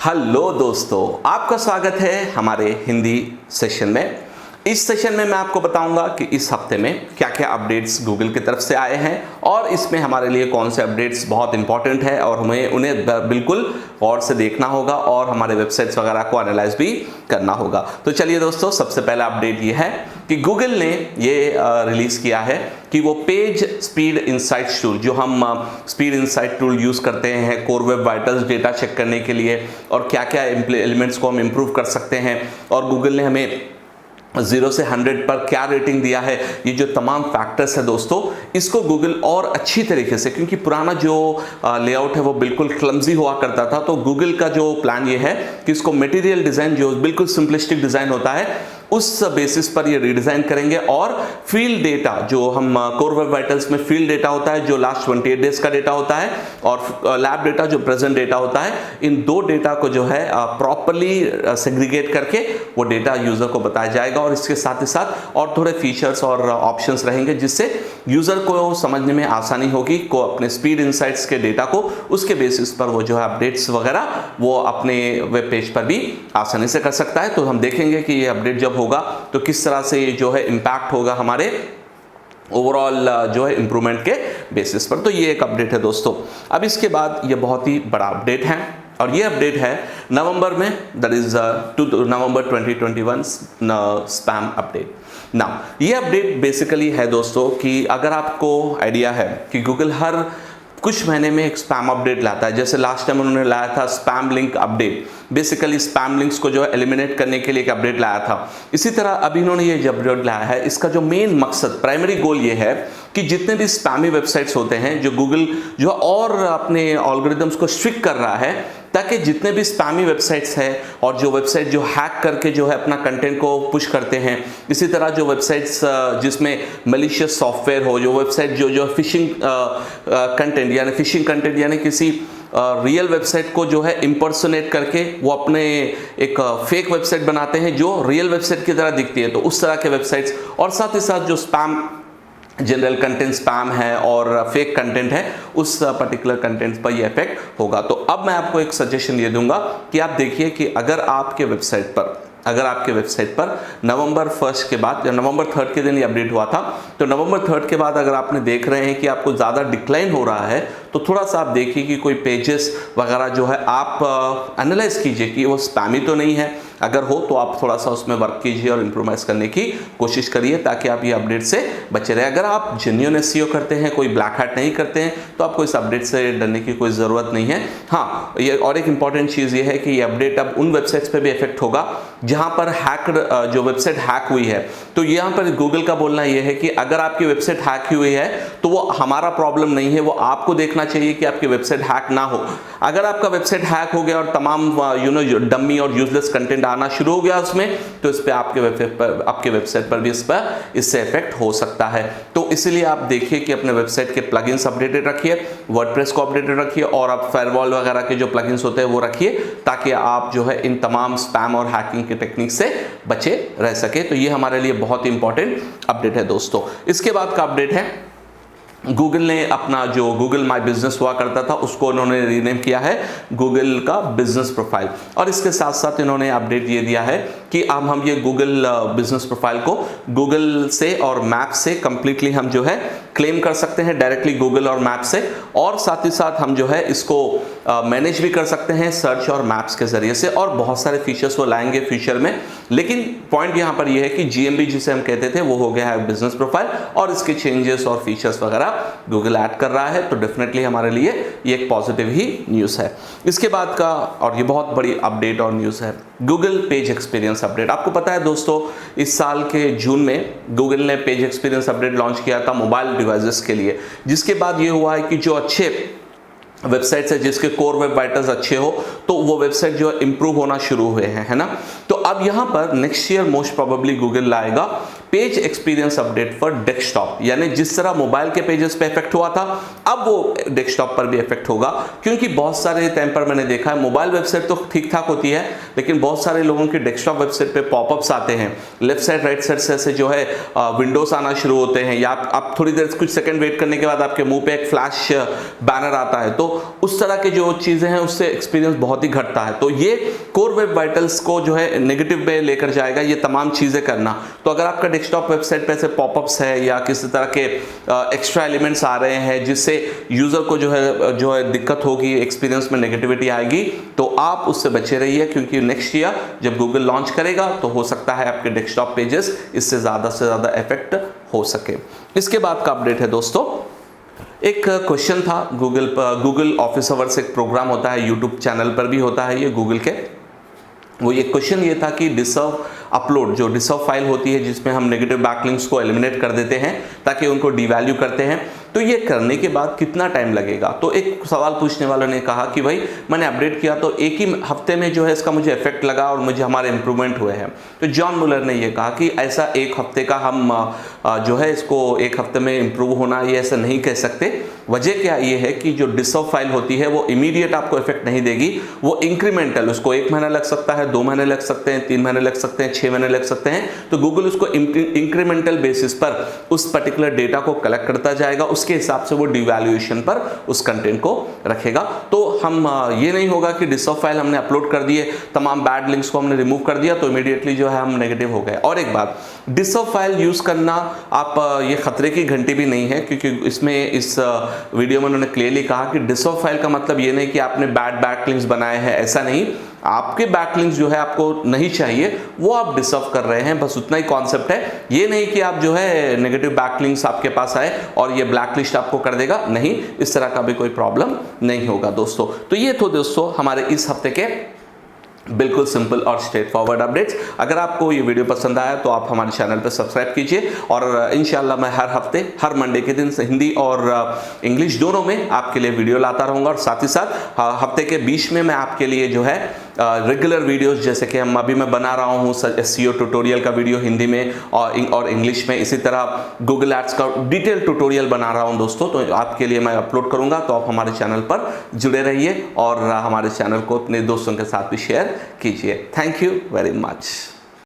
Hello दोस्तों, आपका स्वागत है हमारे हिंदी सेशन में। इस सेशन में मैं आपको बताऊंगा कि इस हफ्ते में क्या क्या अपडेट्स गूगल की तरफ से आए हैं और इसमें हमारे लिए कौन से अपडेट्स बहुत इंपॉर्टेंट है और हमें उन्हें बिल्कुल गौर से देखना होगा और हमारे वेबसाइट्स वगैरह को एनालाइज भी करना होगा। तो चलिए दोस्तों, सबसे पहला अपडेट ये है कि गूगल ने ये रिलीज किया है कि वो पेज स्पीड इंसाइट्स टूल, जो हम स्पीड इंसाइट टूल यूज करते हैं core web vitals data check करने के लिए और क्या क्या एलिमेंट्स को हम इंप्रूव कर सकते हैं, और गूगल ने हमें 0 से 100 पर क्या रेटिंग दिया है, ये जो तमाम फैक्टर्स है दोस्तों, इसको गूगल और अच्छी तरीके से, क्योंकि पुराना जो लेआउट है वो बिल्कुल क्लमजी हुआ करता था, तो गूगल का जो प्लान ये है कि इसको मटेरियल डिज़ाइन जो बिल्कुल सिंपलिस्टिक डिज़ाइन होता है उस बेसिस पर ये रीडिज़ाइन करेंगे और फील्ड डेटा जो हम कोर वेब वाइटल्स में फील्ड डेटा होता है जो लास्ट 28 डेज का डेटा होता है और लैब डेटा जो प्रेजेंट डेटा होता है, इन दो डेटा को जो है प्रॉपरली सेग्रीगेट करके वो डेटा यूज़र को बताया जाएगा और इसके साथ ही साथ और थोड़े फीचर्स और ऑप्शंस रहेंगे जिससे यूज़र को समझने में आसानी होगी को अपने स्पीड इंसाइट्स के डेटा को उसके बेसिस पर वो जो है अपडेट्स वगैरह वो अपने वेब पेज पर भी आसानी से कर सकता है। तो हम देखेंगे कि ये अपडेट जब होगा तो किस तरह से जो है इम्पैक्ट होगा हमारे ओवरऑल जो है इंप्रूवमेंट के बेसिस पर। तो ये एक अपडेट है दोस्तों। अब इसके बाद ये बहुत ही बड़ा अपडेट है और ये अपडेट है नवंबर में, that is November 2021 spam update. ना ये अपडेट बेसिकली है दोस्तों कि अगर आपको आइडिया है कि गूगल हर कुछ महीने में एक स्पैम अपडेट लाता है, जैसे लास्ट टाइम उन्होंने लाया था spam link update, basically spam links को जो है एलिमिनेट करने के लिए एक अपडेट लाया था। इसी तरह अभी इन्होंने ये जो अपडेट लाया है, इसका जो मेन मकसद प्राइमरी गोल ये है कि जितने भी स्पैमी वेबसाइट्स होते हैं जो गूगल जो और अपने एल्गोरिदम्स को स्ट्रिक्ट कर रहा है, ताकि जितने भी स्पैमी वेबसाइट्स हैं और जो वेबसाइट जो हैक करके जो है अपना कंटेंट को पुश करते हैं, इसी तरह जो वेबसाइट्स जिसमें मलिशियस सॉफ्टवेयर हो, जो वेबसाइट जो फिशिंग कंटेंट यानी किसी रियल वेबसाइट को जो है इम्पर्सोनेट करके वो अपने एक फेक वेबसाइट बनाते हैं जो रियल वेबसाइट की तरह दिखती है, तो उस तरह के वेबसाइट्स और साथ ही साथ जो स्पैम जनरल कंटेंट स्पैम है और फेक कंटेंट है उस पर्टिकुलर कंटेंट पर ये इफेक्ट होगा। तो अब मैं आपको एक सजेशन ये दूंगा कि आप देखिए कि अगर आपके वेबसाइट पर नवंबर 1 के बाद या नवंबर 3 के दिन ये अपडेट हुआ था, तो नवंबर 3 के बाद अगर आपने देख रहे हैं कि आपको ज़्यादा डिक्लाइन हो रहा है तो थोड़ा सा आप देखिए कि कोई पेजेस वगैरह जो है आप एनालाइज कीजिए कि वो स्पैमी तो नहीं है। अगर हो तो आप थोड़ा सा उसमें वर्क कीजिए और इम्प्रूवाइज करने की कोशिश करिए ताकि आप ये अपडेट से बचे रहे। अगर आप जेन्युइन एसईओ करते हैं, कोई ब्लैक हैट नहीं करते हैं, तो आपको इस अपडेट से डरने की कोई ज़रूरत नहीं है। हाँ, ये और एक इंपॉर्टेंट चीज़ ये है कि ये अपडेट अब उन वेबसाइट्स पे भी इफेक्ट होगा जहाँ पर हैक जो वेबसाइट हैक हुई है। तो यहाँ पर गूगल का बोलना ये है कि अगर आपकी वेबसाइट हैक हुई है तो वो हमारा प्रॉब्लम नहीं है, वो आपको देखना चाहिए कि आपकी वेबसाइट हैक ना हो। अगर आपका वेबसाइट हैक हो गया और तमाम डम्मी और यूजलेस कंटेंट आना शुरू हो गया उसमें, तो इस पे आपके वेबसाइट पर भी इससे इफेक्ट हो सकता है। तो इसीलिए आप देखिए कि अपने वेबसाइट के प्लगइन्स अपडेटेड रखिए, वर्डप्रेस को अपडेटेड रखिए और आप फायरवॉल वगैरह के जो प्लगइन्स होते हैं वो रखिए ताकि आप जो है इन तमाम स्पैम और हैकिंग के टेक्निक से बचे रह सके। तो ये हमारे लिए बहुत ही इंपॉर्टेंट अपडेट है दोस्तों। इसके बाद का अपडेट है गूगल ने अपना जो गूगल माई बिजनेस हुआ करता था उसको उन्होंने रीनेम किया है गूगल का बिजनेस प्रोफाइल, और इसके साथ साथ इन्होंने अपडेट ये दिया है कि अब हम ये गूगल बिजनेस प्रोफाइल को गूगल से और मैप से कंप्लीटली हम जो है क्लेम कर सकते हैं डायरेक्टली गूगल और मैप से, और साथ ही साथ हम जो है इसको मैनेज भी कर सकते हैं सर्च और मैप्स के जरिए से, और बहुत सारे फीचर्स वो लाएंगे फ्यूचर में। लेकिन पॉइंट यहाँ पर ये है कि जीएमबी जिसे हम कहते थे वो हो गया है बिजनेस प्रोफाइल, और इसके चेंजेस और फीचर्स वगैरह गूगल ऐड कर रहा है, तो डेफिनेटली हमारे लिए ये एक पॉजिटिव ही न्यूज़ है। इसके बाद का और ये बहुत बड़ी अपडेट और न्यूज़ है गूगल पेज एक्सपीरियंस अपडेट। आपको पता है दोस्तों, इस साल के जून में गूगल ने पेज एक्सपीरियंस अपडेट लॉन्च किया था मोबाइल डिवाइसेस के लिए, जिसके बाद ये हुआ है कि जो अच्छे वेबसाइट्स है जिसके कोर वेब वाइटल्स अच्छे हो तो वो वेबसाइट जो है इंप्रूव होना शुरू हुए हैं, है ना। तो अब यहाँ पर next year most probably Google लाएगा page experience update for desktop, यानी जिस तरह मोबाइल के पेजेस पे इफेक्ट हुआ था अब वो डेस्कटॉप पर भी इफेक्ट होगा। क्योंकि बहुत सारे टाइम पर मैंने देखा है मोबाइल वेबसाइट तो ठीक ठाक होती है, लेकिन बहुत सारे लोगों की डेस्कटॉप वेबसाइट पे पॉपअप्स आते हैं, लेफ्ट साइड राइट साइड से जो है विंडोज आना शुरू होते हैं, या आप थोड़ी देर कुछ सेकंड वेट करने के बाद आपके मुंह पे एक फ्लैश बैनर आता है, तो उस तरह के जो चीजें हैं उससे एक्सपीरियंस बहुत ही घटता है। तो ये कोर वेब वाइटल्स को जो है नेगेटिव में लेकर जाएगा ये तमाम चीजें करना। तो अगर आपका डेस्कटॉप वेबसाइट पे ऐसे पॉपअप्स है या किसी तरह के एक्स्ट्रा एलिमेंट्स आ रहे हैं जिससे यूजर को जो है दिक्कत होगी, एक्सपीरियंस में नेगेटिविटी आएगी, तो आप उससे बचे रहिए, क्योंकि नेक्स्ट ईयर जब गूगल लॉन्च करेगा तो हो सकता है आपके डेस्कटॉप पेजेस इससे ज्यादा इफेक्ट हो सके। इसके बाद का अपडेट है दोस्तों, एक क्वेश्चन था गूगल ऑफिस आवर्स एक प्रोग्राम होता है, यूट्यूब चैनल पर भी होता है ये गूगल के। वो ये क्वेश्चन ये था कि डिसर्व अपलोड, जो डिसर्व फाइल होती है जिसमें हम नेगेटिव बैकलिंक्स को एलिमिनेट कर देते हैं ताकि उनको डिवैल्यू करते हैं, तो ये करने के बाद कितना टाइम लगेगा। तो एक सवाल पूछने वालों ने कहा कि भाई मैंने अपडेट किया तो एक ही हफ्ते में जो है इसका मुझे इफेक्ट लगा और मुझे हमारे इंप्रूवमेंट हुए हैं। तो जॉन मुलर ने ये कहा कि ऐसा एक हफ्ते का हम जो है इसको एक हफ्ते में इंप्रूव होना ये ऐसा नहीं कह सकते। वजह क्या ये है कि जो डिसर्व फाइल होती है वो इमीडिएट आपको इफेक्ट नहीं देगी, वो इंक्रीमेंटल, उसको 1 महीना लग सकता है, 2 महीने लग सकते हैं, 3 महीने लग सकते हैं, 6 महीने लग सकते हैं। तो गूगल उसको इंक्रीमेंटल बेसिस पर उस पर्टिकुलर डेटा को कलेक्ट करता जाएगा, उसके हिसाब से वो डिवैल्यूएशन पर उस कंटेंट को रखेगा। तो हम ये नहीं होगा कि डिसर्व फाइल हमने अपलोड कर दिए, तमाम बैड लिंक्स को हमने रिमूव कर दिया तो इमीडिएटली जो है हम नेगेटिव हो गए। और एक बात, डिसर्व फाइल यूज करना आप ये खतरे की घंटी भी नहीं है, क्योंकि इसमें इस वीडियो में उन्होंने क्लियरली कहा कि डिसर्व फाइल का मतलब ये नहीं कि आपने बैड लिंक्स बनाए हैं, ऐसा नहीं। आपके बैकलिंक्स जो है आपको नहीं चाहिए वो आप डिसर्व कर रहे हैं, बस उतना ही कॉन्सेप्ट है। ये नहीं कि आप जो है नेगेटिव बैकलिंक्स आपके पास आए और ये ब्लैकलिस्ट आपको कर देगा, नहीं, इस तरह का भी कोई प्रॉब्लम नहीं होगा दोस्तों। तो ये तो दोस्तों हमारे इस हफ्ते के बिल्कुल सिंपल और स्ट्रेट फॉरवर्ड अपडेट्स। अगर आपको ये वीडियो पसंद आया तो आप हमारे चैनल पर सब्सक्राइब कीजिए, और इंशाल्लाह मैं हर हफ्ते हर मंडे के दिन हिंदी और इंग्लिश दोनों में आपके लिए वीडियो लाता रहूँगा। और साथ ही साथ हफ्ते के बीच में मैं आपके लिए जो है रेगुलर वीडियोस, जैसे कि अभी मैं बना रहा हूँ SEO ट्यूटोरियल का वीडियो हिंदी में और इंग्लिश में, इसी तरह गूगल एड्स का डिटेल ट्यूटोरियल बना रहा हूँ दोस्तों, तो आपके लिए मैं अपलोड करूँगा। तो आप हमारे चैनल पर जुड़े रहिए और हमारे चैनल को अपने दोस्तों के साथ भी शेयर कीजिए। Thank you very much.